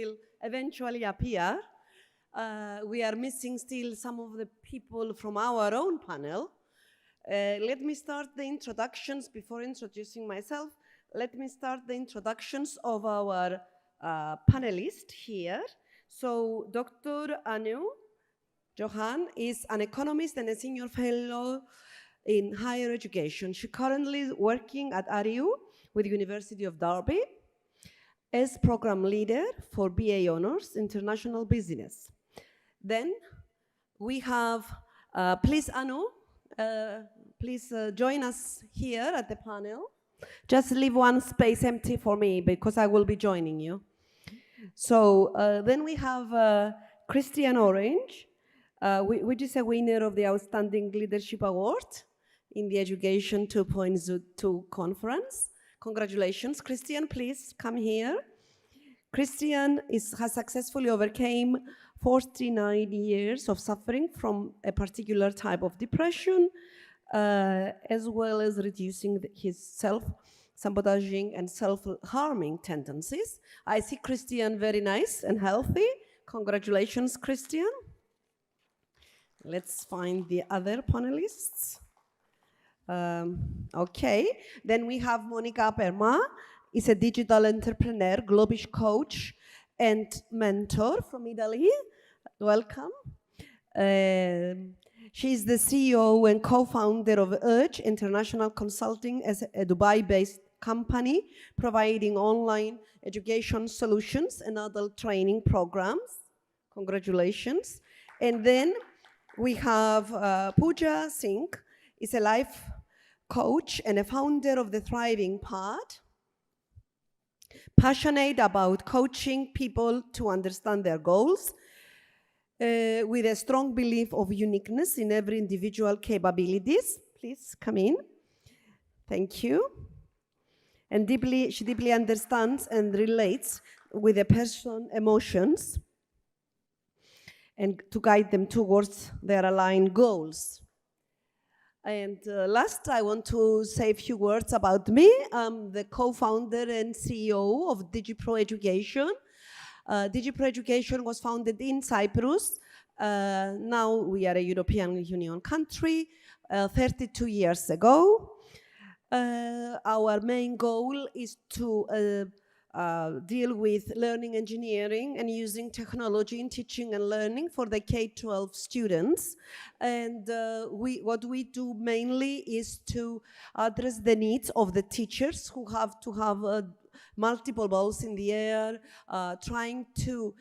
will eventually appear. We are missing still some of the people from our own panel. Let me start the introductions before introducing myself. Let me start the introductions of our panelists here. So Dr. Anu Jossan is an economist and a senior fellow in higher education. She currently working at ARIU with the University of Derby as program leader for BA Honors International Business. Then we have, please Anu, please join us here at the panel. Just leave one space empty for me because I will be joining you. So then we have Christian Orange, which is a winner of the Outstanding Leadership Award in the Education 2.2 conference. Congratulations, Christian, please come here. Christian has successfully overcome 49 years of suffering from a particular type of depression, as well as reducing his self-sabotaging and self-harming tendencies. I see Christian very nice and healthy. Congratulations, Christian. Let's find the other panelists. Okay, then we have Monica Perna, is a digital entrepreneur, globish coach, and mentor from Italy. Welcome. She's the CEO and co-founder of AUGE International Consulting, as a Dubai-based company providing online education solutions and adult training programs. Congratulations. And then we have Pooja Singh, is a life coach and a founder of the Thriving Pod, passionate about coaching people to understand their goals, with a strong belief of uniqueness in every individual capabilities. Please come in. Thank you. And she deeply understands and relates with a person's emotions and to guide them towards their aligned goals. And last, I want to say a few words about me. I'm the co-founder and CEO of Digipro Education. Digipro Education was founded in Cyprus. Now we are a European Union country, 32 years ago. Our main goal is to deal with learning engineering and using technology in teaching and learning for the K-12 students. And what we do mainly is to address the needs of the teachers who have to have multiple balls in the air, trying to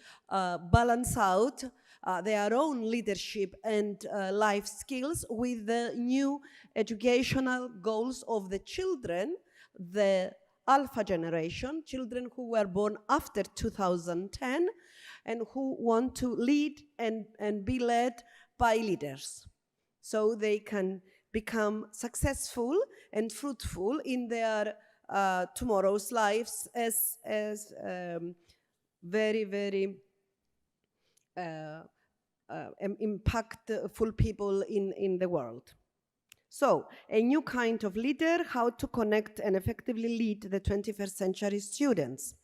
balance out their own leadership and life skills with the new educational goals of the children, the Alpha generation, children who were born after 2010 and who want to lead and be led by leaders so they can become successful and fruitful in their tomorrow's lives as very, very impactful people in the world. So, a new kind of leader, how to connect and effectively lead the 21st century students.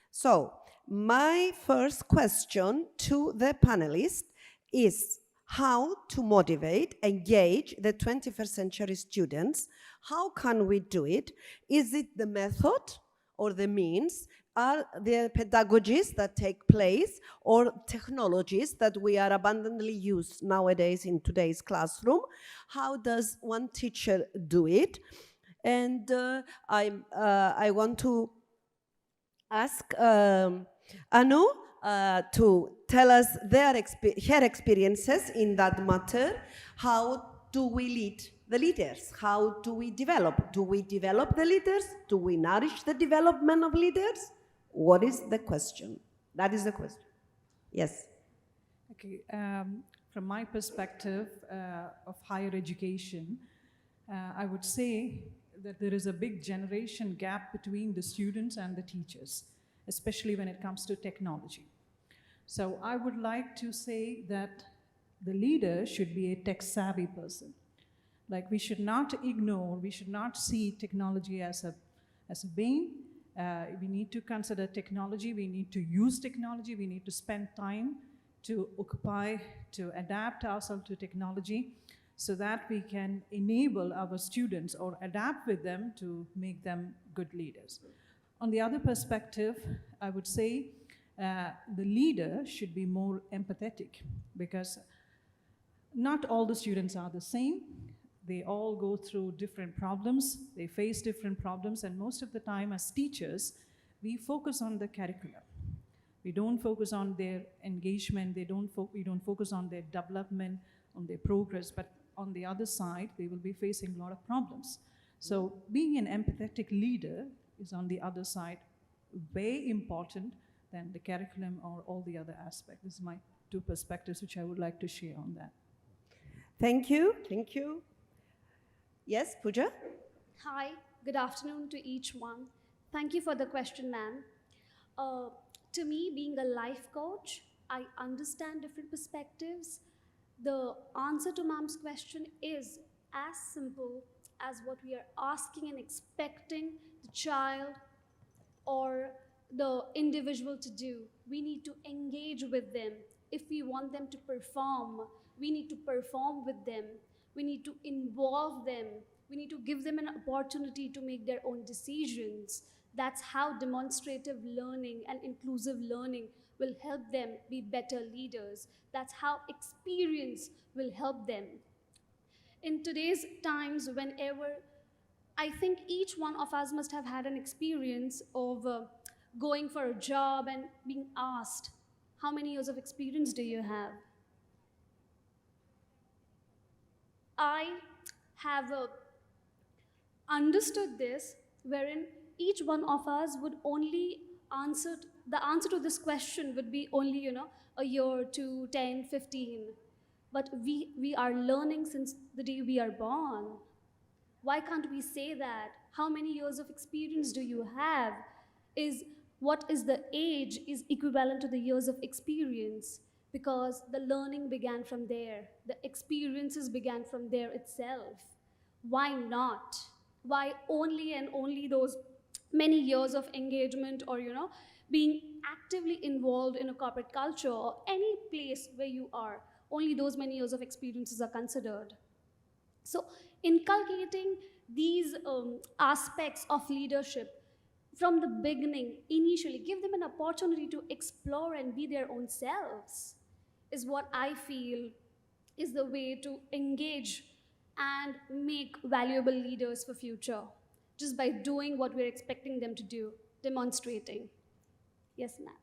So, my first question to the panelists is how to motivate, engage the 21st century students. How can we do it? Is it the method or the means? Are there pedagogies that take place or technologies that we are abundantly used nowadays in today's classroom? How does one teacher do it? And I want to ask Anu to tell us her experiences in that matter. How do we lead the leaders? How do we develop? Do we develop the leaders? Do we nourish the development of leaders? What is the question? That is the question. Yes. Okay. From my perspective of higher education, I would say that there is a big generation gap between the students and the teachers, especially when it comes to technology. So I would like to say that the leader should be a tech-savvy person. Like, we should not ignore, we should not see technology as a bane, We need to consider technology, we need to use technology, we need to spend time to occupy, to adapt ourselves to technology so that we can enable our students or adapt with them to make them good leaders. On the other perspective, I would say the leader should be more empathetic, because not all the students are the same. They all go through different problems, they face different problems, and most of the time as teachers, we focus on the curriculum. We don't focus on their engagement, we don't focus on their development, on their progress, but on the other side, they will be facing a lot of problems. So being an empathetic leader is on the other side way important than the curriculum or all the other aspects. This is my two perspectives which I would like to share on that. Thank you. Thank you. Yes, Pooja? Hi, good afternoon to each one. Thank you for the question, ma'am. To me, being a life coach, I understand different perspectives. The answer to ma'am's question is as simple as what we are asking and expecting the child or the individual to do. We need to engage with them. If we want them to perform, we need to perform with them. We need to involve them. We need to give them an opportunity to make their own decisions. That's how demonstrative learning and inclusive learning will help them be better leaders. That's how experience will help them. In today's times, whenever, I think each one of us must have had an experience of going for a job and being asked, how many years of experience do you have? I have understood this, wherein each one of us would only answer, the answer to this question would be only, a year, 2, 10, 15. But we are learning since the day we are born. Why can't we say that? How many years of experience do you have? What is the age is equivalent to the years of experience, because the learning began from there. The experiences began from there itself. Why not? Why only and only those many years of engagement or, being actively involved in a corporate culture or any place where you are, only those many years of experiences are considered. So inculcating these aspects of leadership from the beginning, initially, give them an opportunity to explore and be their own selves is what I feel is the way to engage and make valuable leaders for future, just by doing what we're expecting them to do, demonstrating. Yes, ma'am.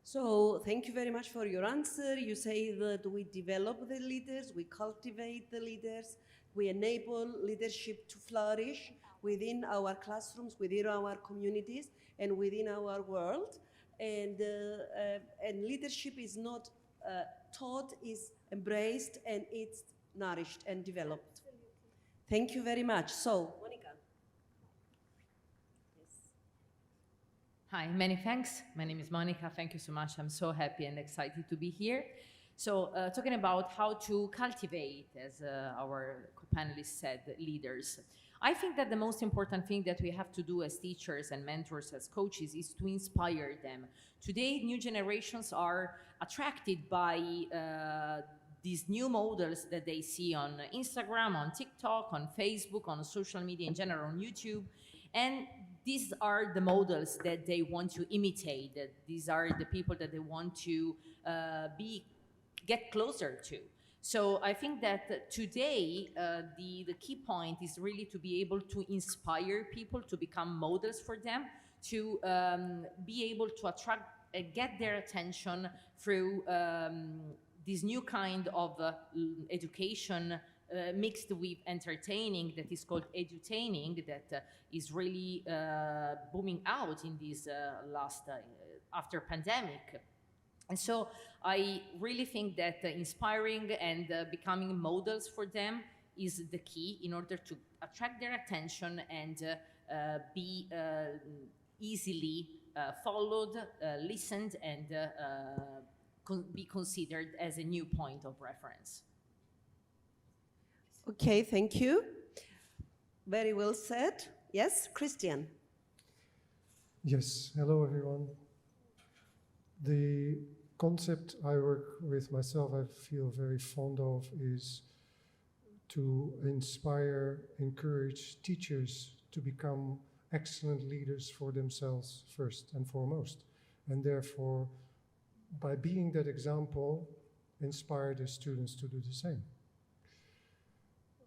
So thank you very much for your answer. You say that we develop the leaders, we cultivate the leaders, we enable leadership to flourish within our classrooms, within our communities, and within our world. And leadership is not taught, is embraced, and it's nourished and developed. Thank you very much. So, Monica. Hi, many thanks. My name is Monica. Thank you so much. I'm so happy and excited to be here. So, talking about how to cultivate, as our co-panelists said, leaders. I think that the most important thing that we have to do as teachers and mentors, as coaches, is to inspire them. Today, new generations are attracted by these new models that they see on Instagram, on TikTok, on Facebook, on social media in general, on YouTube. And these are the models that they want to imitate. That these are the people that they want to get closer to. So I think that today, the key point is really to be able to inspire people to become models for them, to be able to attract, get their attention through this new kind of education mixed with entertaining that is called edutaining, that is really booming out in this after pandemic. And so I really think that inspiring and becoming models for them is the key in order to attract their attention and be easily followed, listened, and be considered as a new point of reference. Okay, thank you. Very well said. Yes, Christian. Yes, hello everyone. The concept I work with myself, I feel very fond of, is to inspire, encourage teachers to become excellent leaders for themselves first and foremost. And therefore, by being that example, inspire the students to do the same.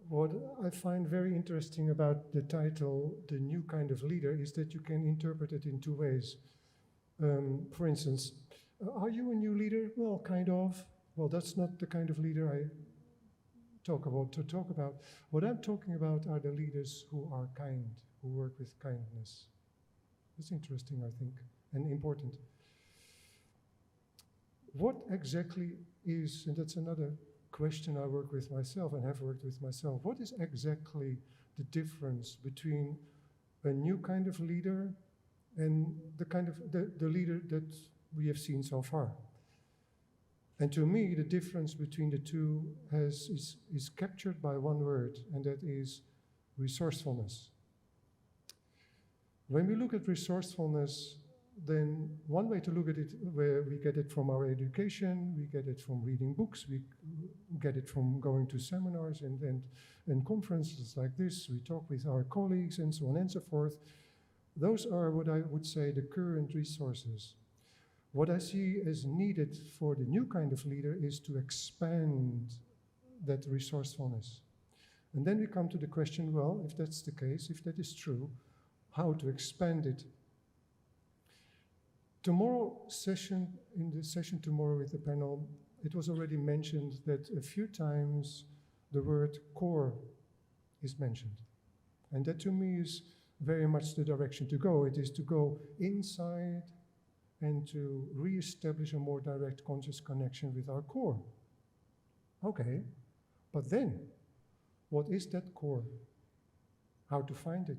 What I find very interesting about the title, The New Kind of Leader, is that you can interpret it in two ways. For instance, are you a new leader? Well, kind of. Well, that's not the kind of leader I talk about. What I'm talking about are the leaders who are kind, who work with kindness. That's interesting, I think, and important. What exactly is, and that's another question I work with myself and have worked with myself, what is exactly the difference between a new kind of leader and the kind of the leader that we have seen so far? And to me, the difference between the two is captured by one word, and that is resourcefulness. When we look at resourcefulness, then one way to look at it, where we get it from our education, we get it from reading books, we get it from going to seminars and conferences like this, we talk with our colleagues and so on and so forth. Those are what I would say the current resources. What I see as needed for the new kind of leader is to expand that resourcefulness. And then we come to the question, well, if that's the case, if that is true, how to expand it? In the session tomorrow with the panel, it was already mentioned that a few times the word core is mentioned. And that to me is very much the direction to go. It is to go inside and to re-establish a more direct conscious connection with our core. Okay, but then, what is that core? How to find it?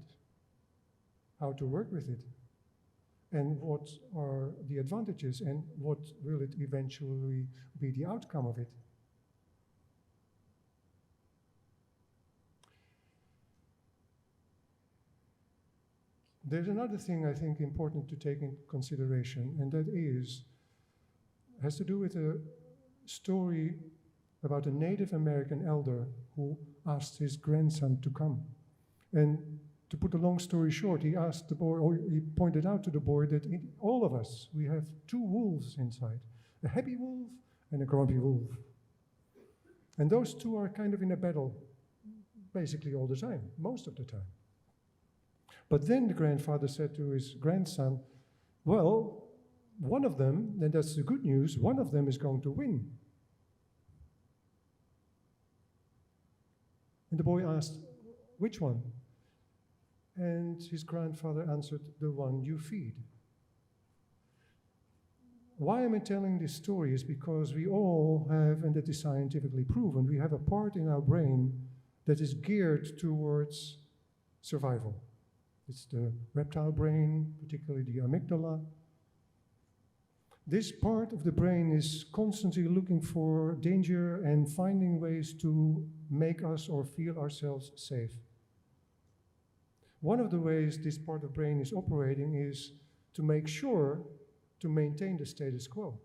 How to work with it? And what are the advantages, and what will it eventually be the outcome of it? There's another thing I think important to take into consideration, and that has to do with a story about a Native American elder who asked his grandson to come. And to put a long story short, he asked the boy, or he pointed out to the boy that in all of us, we have two wolves inside, a happy wolf and a grumpy wolf. And those two are kind of in a battle basically all the time, most of the time. But then the grandfather said to his grandson, well, one of them, and that's the good news, one of them is going to win. And the boy asked, which one? And his grandfather answered, the one you feed. Why am I telling this story is because we all have, and that is scientifically proven, we have a part in our brain that is geared towards survival. It's the reptile brain, particularly the amygdala. This part of the brain is constantly looking for danger and finding ways to make us or feel ourselves safe. One of the ways this part of the brain is operating is to make sure to maintain the status quo.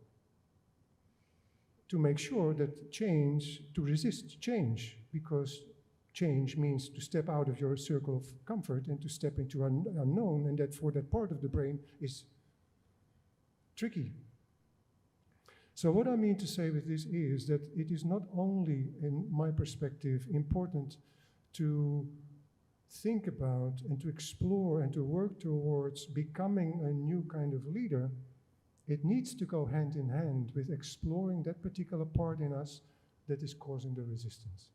To make sure that to resist change, because change means to step out of your circle of comfort and to step into unknown, and that for that part of the brain is tricky. So what I mean to say with this is that it is not only, in my perspective, important to think about and to explore and to work towards becoming a new kind of leader, it needs to go hand in hand with exploring that particular part in us that is causing the resistance.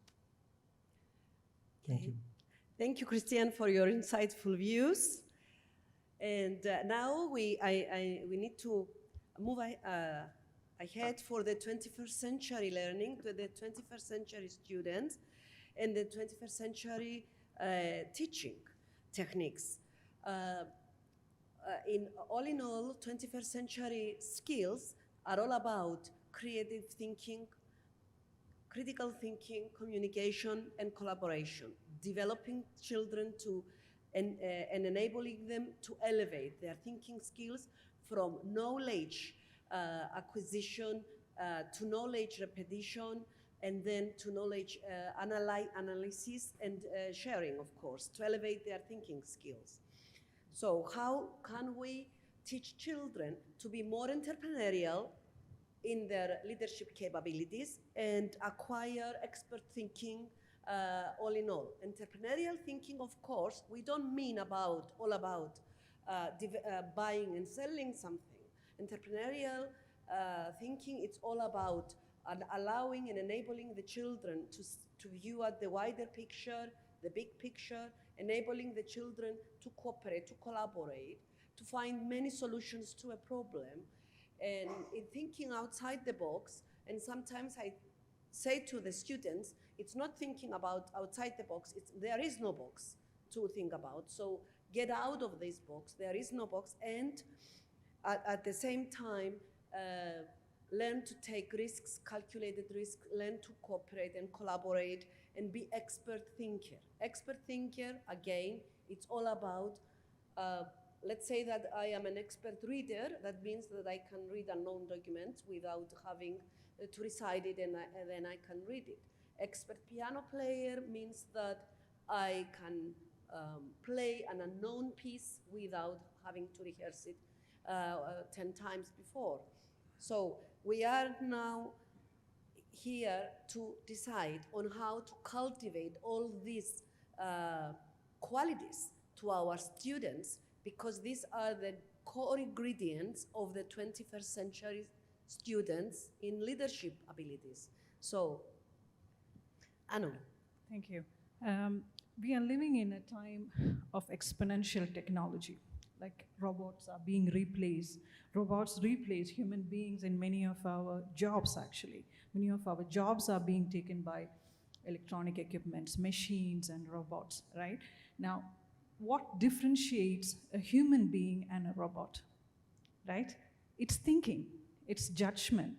Thank you. Thank you, Christian, for your insightful views. And now we need to move ahead for the 21st century learning, to the 21st century students and the 21st century teaching techniques. In all, 21st century skills are all about creative thinking, critical thinking, communication, and collaboration, developing children to and enabling them to elevate their thinking skills from knowledge acquisition to knowledge repetition, and then to knowledge analysis and sharing, of course, to elevate their thinking skills. So how can we teach children to be more entrepreneurial in their leadership capabilities and acquire expert thinking all in all? Entrepreneurial thinking, of course, we don't mean all about buying and selling something. Entrepreneurial thinking, it's all about allowing and enabling the children to view at the wider picture, the big picture, enabling the children to cooperate, to collaborate, to find many solutions to a problem, and in thinking outside the box. And sometimes I say to the students, it's not thinking about outside the box, there is no box to think about. So get out of this box, there is no box, and at the same time, learn to take risks, calculated risks, learn to cooperate and collaborate, and be expert thinker. Expert thinker, again, it's all about, let's say that I am an expert reader. That means that I can read unknown documents without having to recite it, and then I can read it. Expert piano player means that I can play an unknown piece without having to rehearse it 10 times before. So we are now here to decide on how to cultivate all these qualities to our students, because these are the core ingredients of the 21st century students in leadership abilities. So, Anu. Thank you. We are living in a time of exponential technology. Like robots are being replaced. Robots replace human beings in many of our jobs, actually. Many of our jobs are being taken by electronic equipments, machines, and robots, right? Now, what differentiates a human being and a robot, right? It's thinking, it's judgment.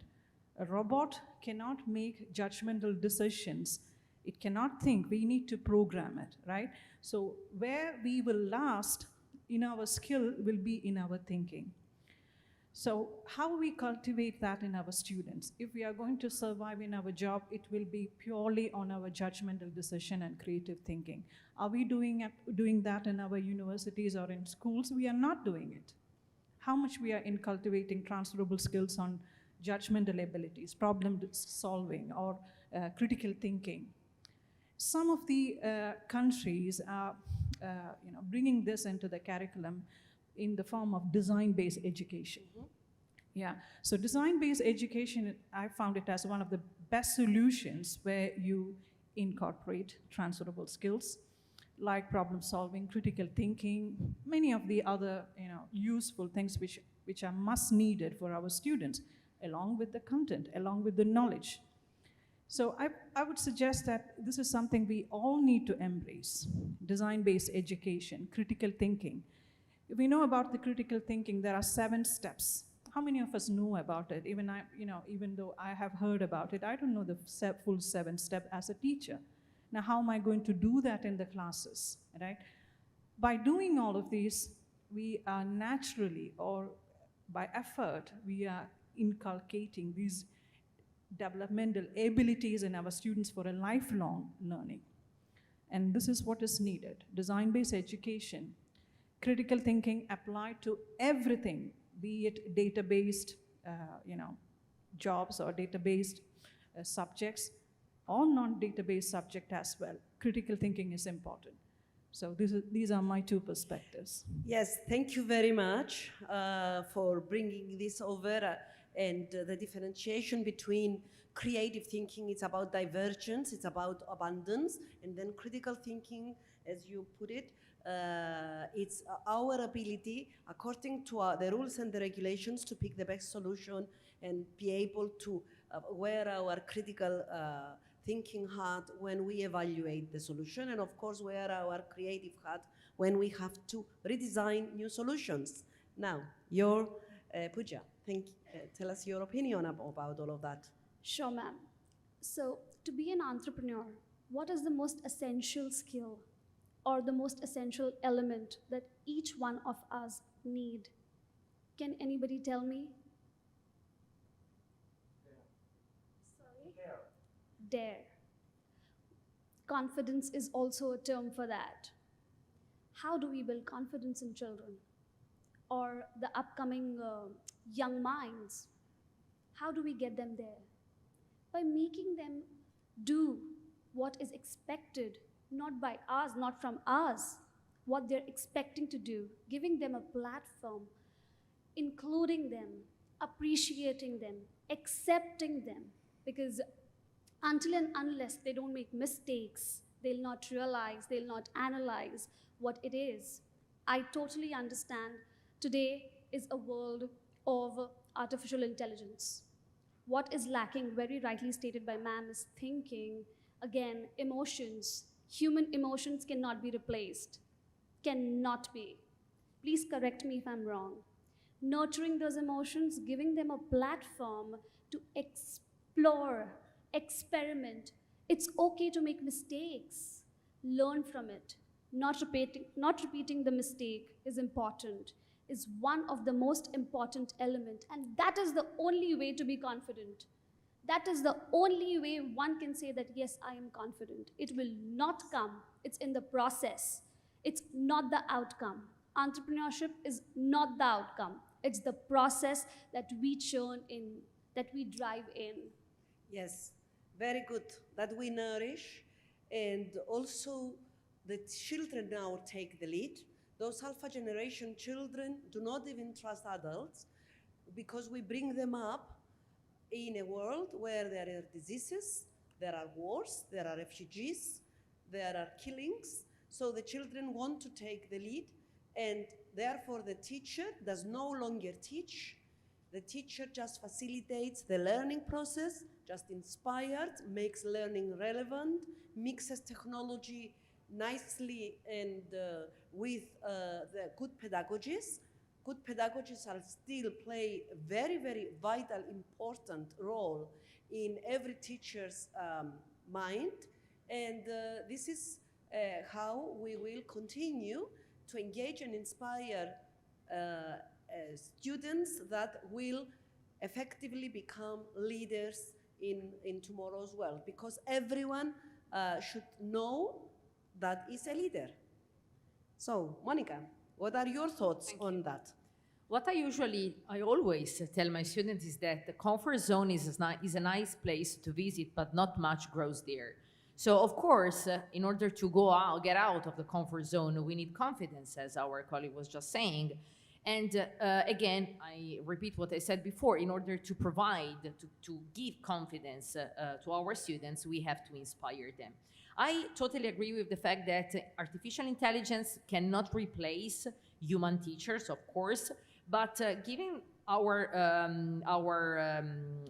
A robot cannot make judgmental decisions. It cannot think. We need to program it, right? So where we will last in our skill will be in our thinking. So how we cultivate that in our students? If we are going to survive in our job, it will be purely on our judgmental decision and creative thinking. Are we doing that in our universities or in schools? We are not doing it. How much we are in cultivating transferable skills on judgmental abilities, problem solving, or critical thinking? Some of the countries are bringing this into the curriculum in the form of design-based education. Mm-hmm. Yeah, so design-based education, I found it as one of the best solutions where you incorporate transferable skills like problem solving, critical thinking, many of the other useful things which are must needed for our students, along with the content, along with the knowledge. So I would suggest that this is something we all need to embrace: design-based education, critical thinking. If we know about the critical thinking, there are 7 steps. How many of us know about it? Even though I have heard about it, I don't know the full 7 step as a teacher. Now, how am I going to do that in the classes, right? By doing all of these, we are naturally, or by effort, we are inculcating these developmental abilities in our students for a lifelong learning. And this is what is needed: design-based education, critical thinking applied to everything, be it data-based jobs or data-based subjects, or non-data-based subject as well. Critical thinking is important. So these are my 2 perspectives. Yes, thank you very much for bringing this over. And the differentiation between creative thinking, it's about divergence, it's about abundance, and then critical thinking, as you put it, it's our ability, according to the rules and the regulations, to pick the best solution and be able to wear our critical thinking hat when we evaluate the solution, and of course wear our creative hat when we have to redesign new solutions. Now, your Pooja, tell us your opinion about all of that. Sure, ma'am. So, to be an entrepreneur, what is the most essential skill or the most essential element that each one of us need? Can anybody tell me? Sorry? Dare. Confidence is also a term for that. How do we build confidence in children or the upcoming young minds? How do we get them there? By making them do what is expected, not by us, not from us, what they're expecting to do, giving them a platform, including them, appreciating them, accepting them, because until and unless they don't make mistakes, they'll not realize, they'll not analyze what it is. I totally understand today is a world of artificial intelligence. What is lacking, very rightly stated by ma'am, is thinking, again, emotions. Human emotions cannot be replaced, cannot be. Please correct me if I'm wrong. Nurturing those emotions, giving them a platform to explore, experiment. It's okay to make mistakes. Learn from it. Not repeating the mistake is important, is one of the most important element. And that is the only way to be confident. That is the only way one can say that, yes, I am confident. It will not come. It's in the process. It's not the outcome. Entrepreneurship is not the outcome. It's the process that we churn in, that we drive in. Yes, very good. That we nourish, and also the children now take the lead. Those alpha generation children do not even trust adults because we bring them up in a world where there are diseases, there are wars, there are refugees, there are killings. So the children want to take the lead, and therefore the teacher does no longer teach. The teacher just facilitates the learning process, just inspired, makes learning relevant, mixes technology nicely and with the good pedagogies. Good pedagogies are still play a very, very vital, important role in every teacher's mind. And this is how we will continue to engage and inspire students that will effectively become leaders in tomorrow's world, because everyone should know that is a leader. So, Monica, what are your thoughts on that? What I always tell my students is that the comfort zone is a nice place to visit, but not much grows there. So, of course, in order to get out of the comfort zone, we need confidence, as our colleague was just saying. And again, I repeat what I said before, in order to provide, to give confidence to our students, we have to inspire them. I totally agree with the fact that artificial intelligence cannot replace human teachers, of course, but given our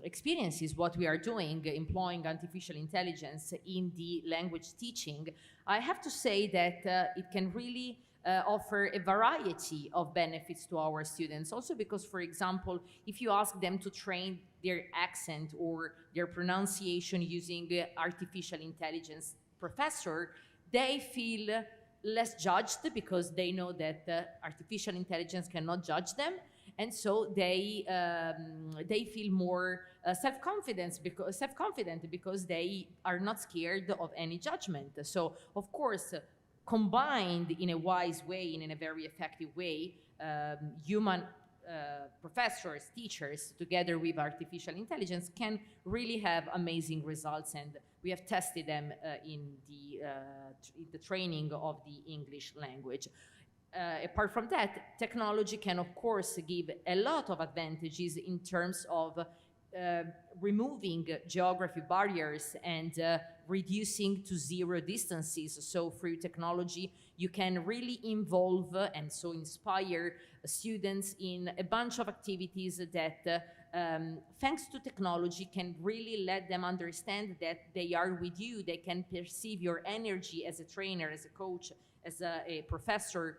experiences, what we are doing, employing artificial intelligence in the language teaching, I have to say that it can really offer a variety of benefits to our students. Also because, for example, if you ask them to train their accent or their pronunciation using artificial intelligence professor, they feel less judged because they know that artificial intelligence cannot judge them, and so they feel more self-confident because they are not scared of any judgment. So, of course, combined in a wise way, in a very effective way, human professors, teachers, together with artificial intelligence, can really have amazing results, and we have tested them in the training of the English language. Apart from that, technology can, of course, give a lot of advantages in terms of removing geography barriers and reducing to zero distances. So through technology, you can really involve and so inspire students in a bunch of activities that, thanks to technology, can really let them understand that they are with you. They can perceive your energy as a trainer, as a coach, as a professor.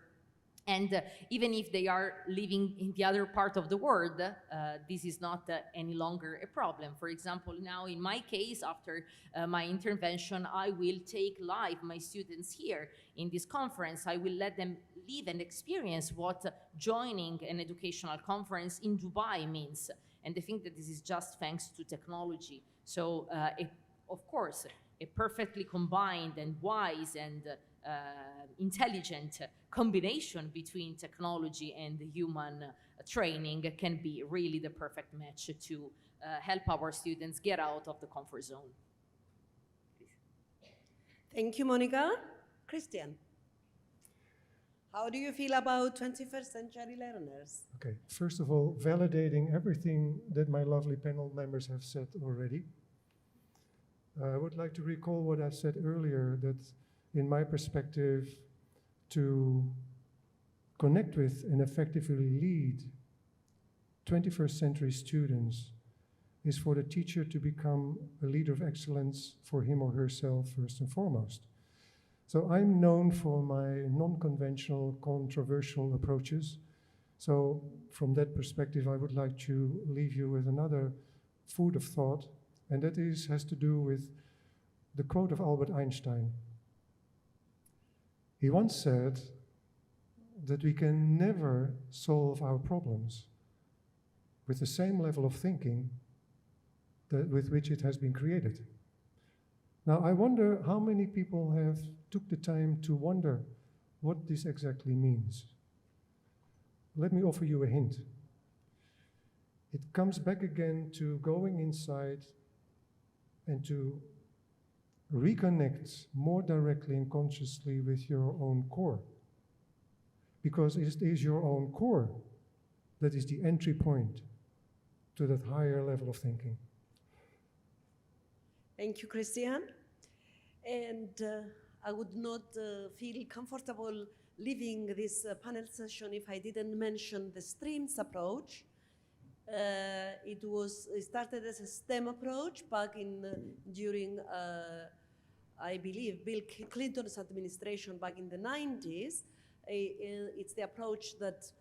And even if they are living in the other part of the world, this is not any longer a problem. For example, now in my case, after my intervention, I will take live my students here in this conference. I will let them live and experience what joining an educational conference in Dubai means. And I think that this is just thanks to technology. So, of course, a perfectly combined and wise and intelligent combination between technology and human training can be really the perfect match to help our students get out of the comfort zone. Thank you, Monica. Christian, how do you feel about 21st century learners? Okay, first of all, validating everything that my lovely panel members have said already. I would like to recall what I said earlier, that in my perspective, to connect with and effectively lead 21st century students is for the teacher to become a leader of excellence for him or herself first and foremost. So I'm known for my non-conventional, controversial approaches. So from that perspective, I would like to leave you with another food of thought, and that has to do with the quote of Albert Einstein. He once said that we can never solve our problems with the same level of thinking with which it has been created. Now, I wonder how many people have took the time to wonder what this exactly means. Let me offer you a hint. It comes back again to going inside and to reconnect more directly and consciously with your own core. Because it is your own core that is the entry point to that higher level of thinking. Thank you, Christian. And I would not feel comfortable leaving this panel session if I didn't mention the streams approach. It started as a STEM approach back during, I believe, Bill Clinton's administration back in the 90s. It's the approach that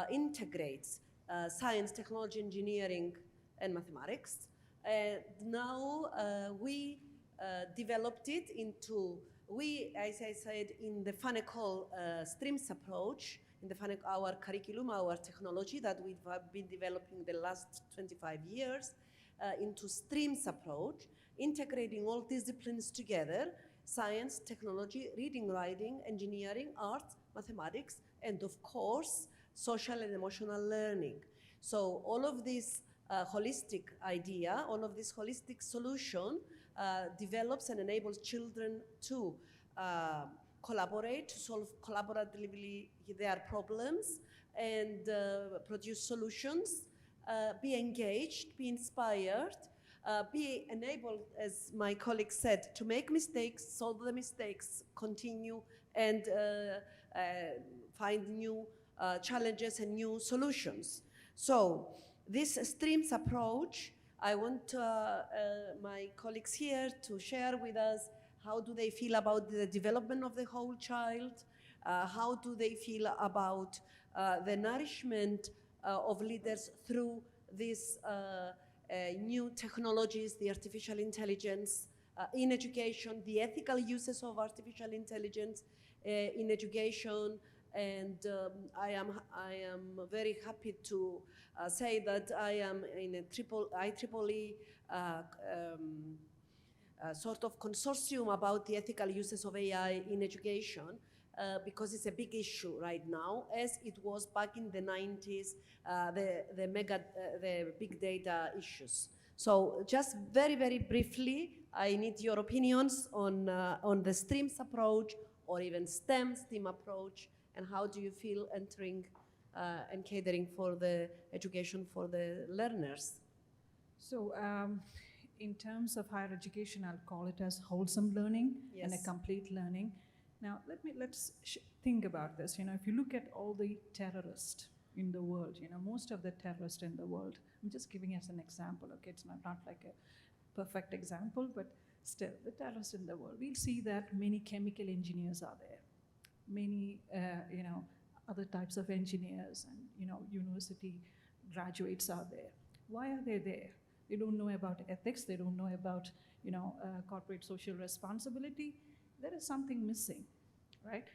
integrates science, technology, engineering, and mathematics. And now we developed it into, as I said, in the FANECOL streams approach, in the our curriculum, our technology that we've been developing the last 25 years, into streams approach, integrating all disciplines together, science, technology, reading, writing, engineering, art, mathematics, and of course, social and emotional learning. So all of this holistic idea, all of this holistic solution develops and enables children to collaborate, to solve collaboratively their problems, and produce solutions, be engaged, be inspired, be enabled, as my colleague said, to make mistakes, solve the mistakes, continue, and find new challenges and new solutions. So this streams approach, I want my colleagues here to share with us how do they feel about the development of the whole child, how do they feel about the nourishment of leaders through these new technologies, the artificial intelligence in education, the ethical uses of artificial intelligence in education. And I am very happy to say that I am in a IEEE sort of consortium about the ethical uses of AI in education, because it's a big issue right now, as it was back in the 90s, the big data issues. So just very, very briefly, I need your opinions on the streams approach, or even STEM approach, and how do you feel entering and catering for the education for the learners? So in terms of higher education, I'll call it as wholesome learning and a complete learning. Now, let's think about this. You know, if you look at all the terrorists in the world, you know, most of the terrorists in the world, I'm just giving us an example, okay? It's not like a perfect example, but still, the terrorists in the world, we'll see that many chemical engineers are there. Many, other types of engineers and, you know, university graduates are there. Why are they there? They don't know about ethics. They don't know about, you know, corporate social responsibility. There is something missing, right?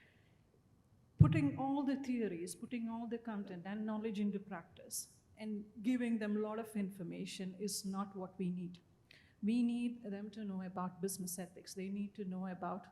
Putting all the theories, putting all the content and knowledge into practice and giving them a lot of information is not what we need. We need them to know about business ethics. They need to know about,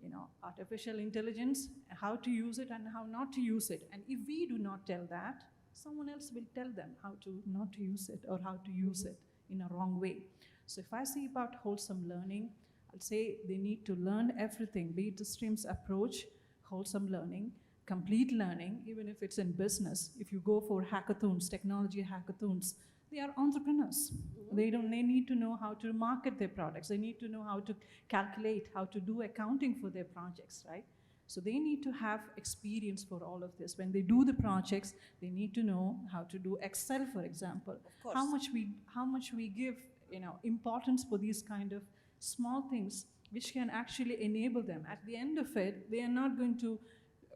you know, artificial intelligence, how to use it and how not to use it. And if we do not tell that, someone else will tell them how to not to use it or how to use it in a wrong way. So if I say about wholesome learning, I'll say they need to learn everything, be it the streams approach, wholesome learning, complete learning, even if it's in business. If you go for hackathons, technology hackathons, they are entrepreneurs. They need to know how to market their products. They need to know how to calculate, how to do accounting for their projects, right? So they need to have experience for all of this. When they do the projects, they need to know how to do Excel, for example. Of course. How much we give, you know, importance for these kind of small things which can actually enable them. At the end of it, they are not going to,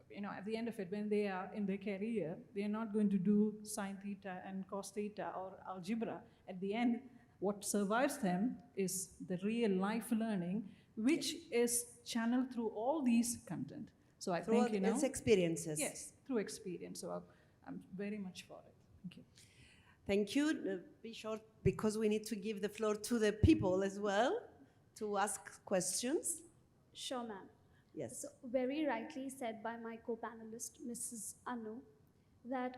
you know, at the end of it, when they are in their career, they are not going to do sine theta and cos theta or algebra. At the end, what survives them is the real life learning, which is channeled through all these content. So I think, you know, its experiences. yes, through experience. So I'm very much for it. Thank you. Thank you. Be short, because we need to give the floor to the people as well to ask questions. Sure, ma'am. Yes. So very rightly said by my co-panelist, Mrs. Anu, that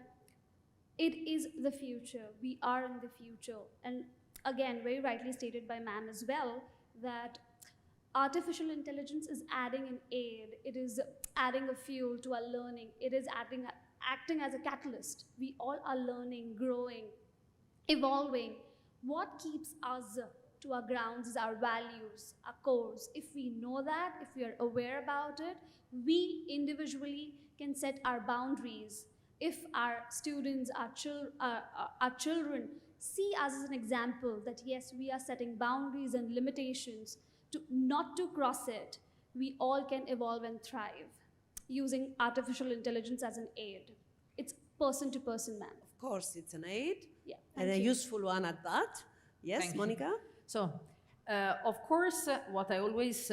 it is the future. We are in the future. And again, very rightly stated by ma'am as well, that artificial intelligence is adding an aid. It is adding a fuel to our learning. It is acting as a catalyst. We all are learning, growing, evolving. What keeps us to our grounds is our values, our cores. If we know that, if we are aware about it, we individually can set our boundaries. If our students, our children see us as an example that yes, we are setting boundaries and limitations to not to cross it, we all can evolve and thrive using artificial intelligence as an aid. It's person to person, ma'am. Of course, it's an aid, Yeah, and a useful one at that. Yes, Thank you. Monica? So, of course, what I always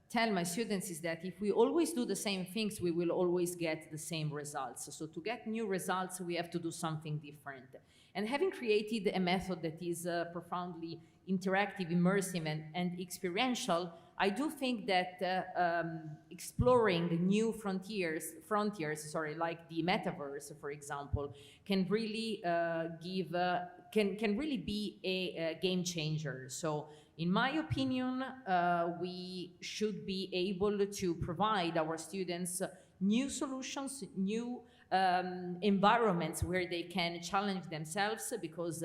tell my students is that if we always do the same things, we will always get the same results. So to get new results, we have to do something different. And having created a method that is profoundly interactive, immersive, and experiential, I do think that exploring new frontiers, like the metaverse, for example, can really can really be a game changer. So, in my opinion, we should be able to provide our students new solutions, new environments where they can challenge themselves, because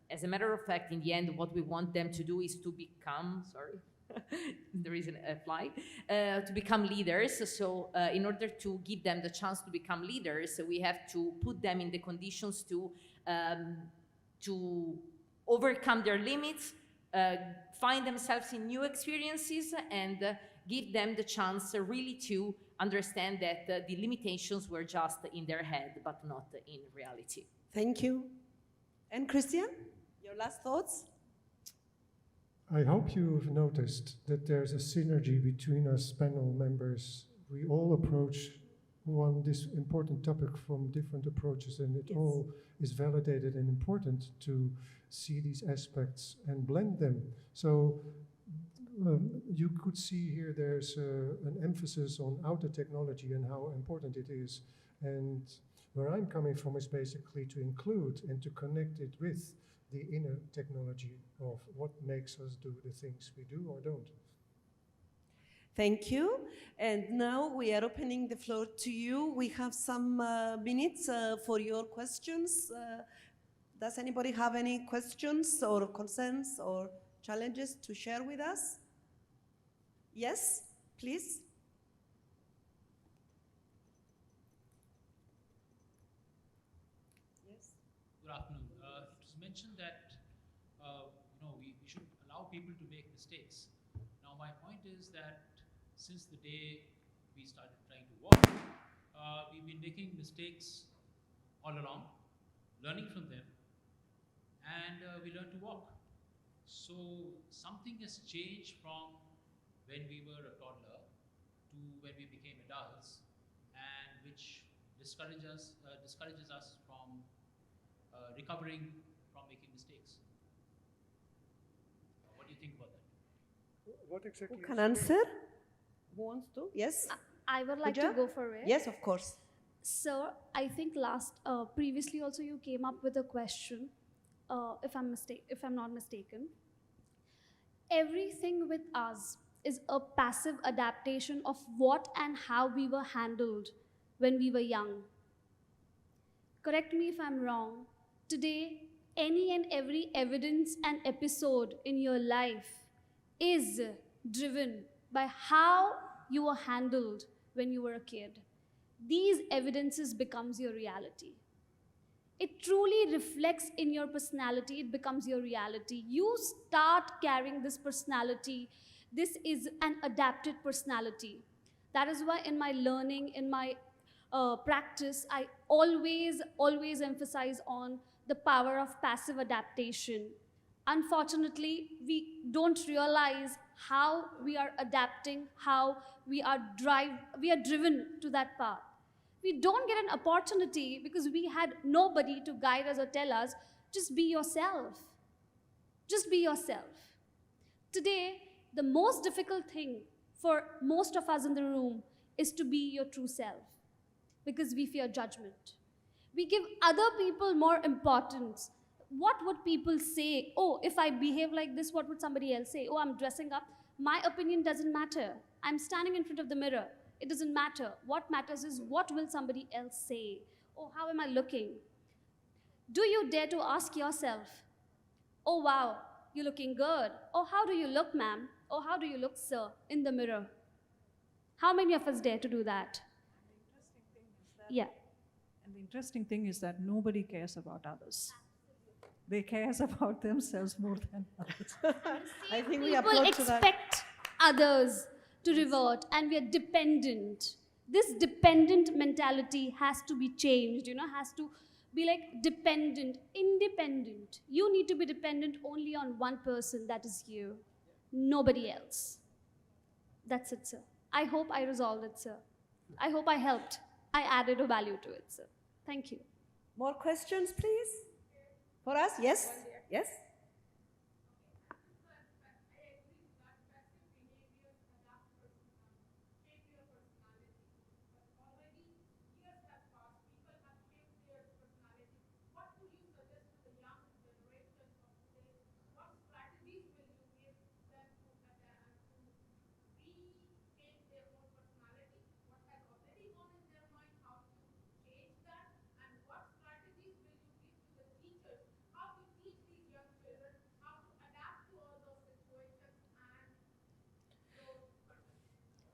as a matter of fact, in the end, what we want them to do is to become, there is a fly, to become leaders. So in order to give them the chance to become leaders, we have to put them in the conditions to overcome their limits, find themselves in new experiences, and give them the chance really to understand that the limitations were just in their head, but not in reality. Thank you. And Christian, your last thoughts? I hope you've noticed that there's a synergy between us panel members. We all approach this important topic from different approaches, and it all is validated and important to see these aspects and blend them. So you could see here there's an emphasis on outer technology and how important it is. And where I'm coming from is basically to include and to connect it with the inner technology of what makes us do the things we do or don't. Thank you. And now we are opening the floor to you. We have some minutes for your questions. Does anybody have any questions or concerns or challenges to share with us? Yes, please. Yes. Good afternoon. It was mentioned that we should allow people to make mistakes. Now, my point is that since the day we started trying to walk, we've been making mistakes all along, learning from them, and we learn to walk. So something has changed from when we were a toddler to when we became adults, and which discourages us from recovering from making mistakes. What do you think about that? What exactly? Who can answer? Who wants to? Yes? I would like Pooja? to go for it. Yes, of course. Sir, I think previously also you came up with a question, if I'm not mistaken. Everything with us is a passive adaptation of what and how we were handled when we were young. Correct me if I'm wrong. Today, any and every evidence and episode in your life is driven by how you were handled when you were a kid. These evidences becomes your reality. It truly reflects in your personality. It becomes your reality. You start carrying this personality. This is an adapted personality. That is why in my learning, in my practice, I always emphasize on the power of passive adaptation. Unfortunately, we don't realize how we are adapting, how we are driven to that path. We don't get an opportunity because we had nobody to guide us or tell us, just be yourself. Just be yourself. Today, the most difficult thing for most of us in the room is to be your true self, because we fear judgment. We give other people more importance. What would people say? Oh, if I behave like this, what would somebody else say? Oh, I'm dressing up. My opinion doesn't matter. I'm standing in front of the mirror. It doesn't matter. What matters is what will somebody else say? Oh, how am I looking? Do you dare to ask yourself, oh, wow, you're looking good. Oh, how do you look, ma'am? Oh, how do you look, sir, in the mirror? How many of us dare to do that? Yeah. And the interesting thing is that nobody cares about others. They care about themselves more than others. I think we People applaud to that. expect others to revert, and we are dependent. This dependent mentality has to be changed, has to be like dependent, independent. You need to be dependent only on one person, that is you, nobody else. That's it, sir. I hope I resolved it, sir. I hope I helped. I added a value to it, sir. Thank you. More questions, please? For us? Yes? Yes?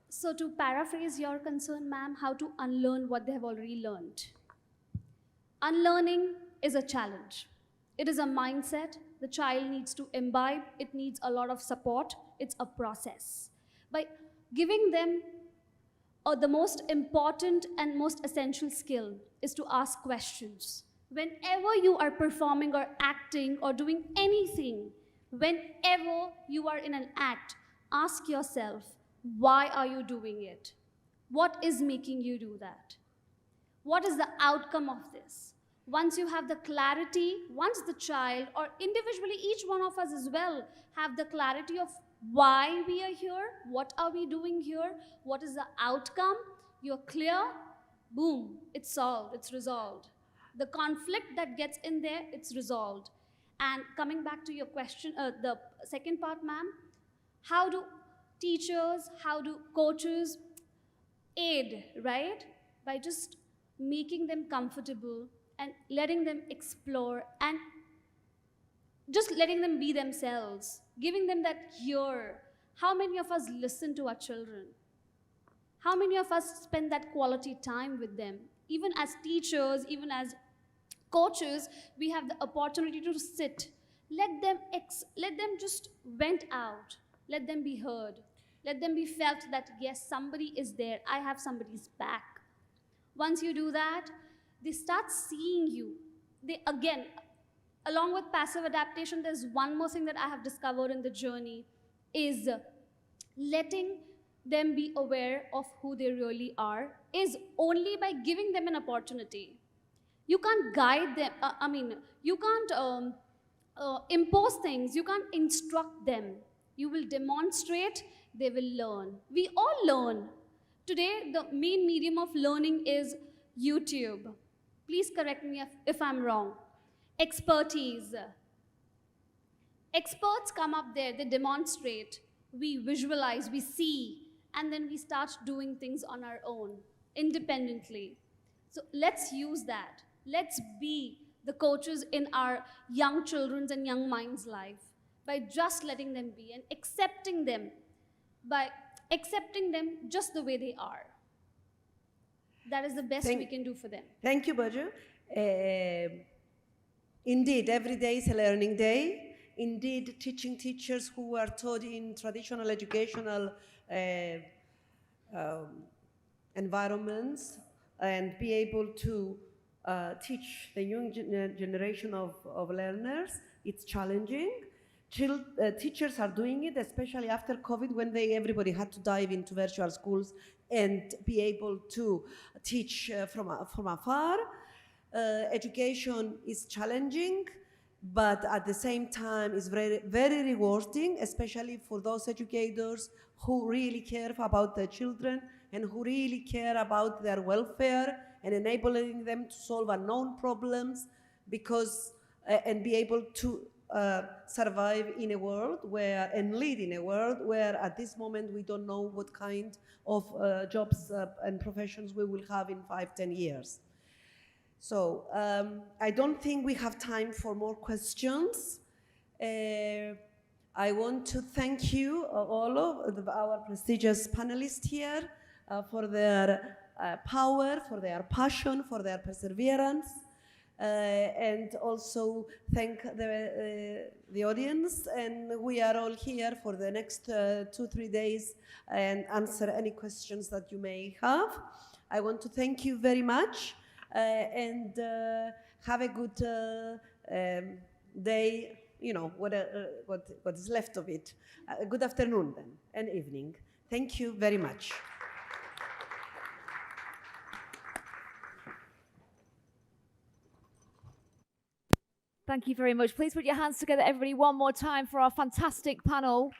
So to paraphrase your concern, ma'am, how to unlearn what they have already learned. Unlearning is a challenge. It is a mindset the child needs to imbibe. It needs a lot of support. It's a process. By giving them the most important and most essential skill is to ask questions. Whenever you are performing or acting or doing anything, whenever you are in an act, ask yourself, why are you doing it? What is making you do that? What is the outcome of this? Once you have the clarity, once the child, or individually each one of us as well, have the clarity of why we are here, what are we doing here, what is the outcome, you're clear, boom, it's solved, it's resolved. The conflict that gets in there, it's resolved. And coming back to your question, the second part, ma'am, how do teachers, how do coaches aid, right? By just making them comfortable and letting them explore and just letting them be themselves, giving them that ear. How many of us listen to our children? How many of us spend that quality time with them? Even as teachers, even as coaches, we have the opportunity to sit. Let them just vent out. Let them be heard. Let them be felt that, yes, somebody is there. I have somebody's back. Once you do that, they start seeing you. They, again, along with passive adaptation, there's one more thing that I have discovered in the journey is letting them be aware of who they really are is only by giving them an opportunity. You can't guide them, you can't impose things, you can't instruct them. You will demonstrate, they will learn. We all learn. Today, the main medium of learning is YouTube. Please correct me if I'm wrong. Expertise. Experts come up there, they demonstrate, we visualize, we see, and then we start doing things on our own, independently. So let's use that. Let's be the coaches in our young children's and young minds' life by just letting them be and accepting them, by accepting them just the way they are. That is the best we can do for them. Thank you, Pooja. Indeed, every day is a learning day. Indeed, teaching teachers who were taught in traditional educational environments and be able to teach the young generation of learners, it's challenging. Teachers are doing it, especially after COVID, when everybody had to dive into virtual schools and be able to teach from afar. Education is challenging, but at the same time is very, very rewarding, especially for those educators who really care about their children and who really care about their welfare and enabling them to solve unknown problems and be able to survive in a world where, and lead in a world where at this moment we don't know what kind of jobs and professions we will have in 5-10 years. So I don't think we have time for more questions. I want to thank you, all of our prestigious panelists here, for their power, for their passion, for their perseverance, and also thank the audience. And we are all here for the next 2-3 days and answer any questions that you may have. I want to thank you very much. And have a good day, you know, what is left of it. Good afternoon then, and evening. Thank you very much. Thank you very much. Please put your hands together, everybody, one more time for our fantastic panel.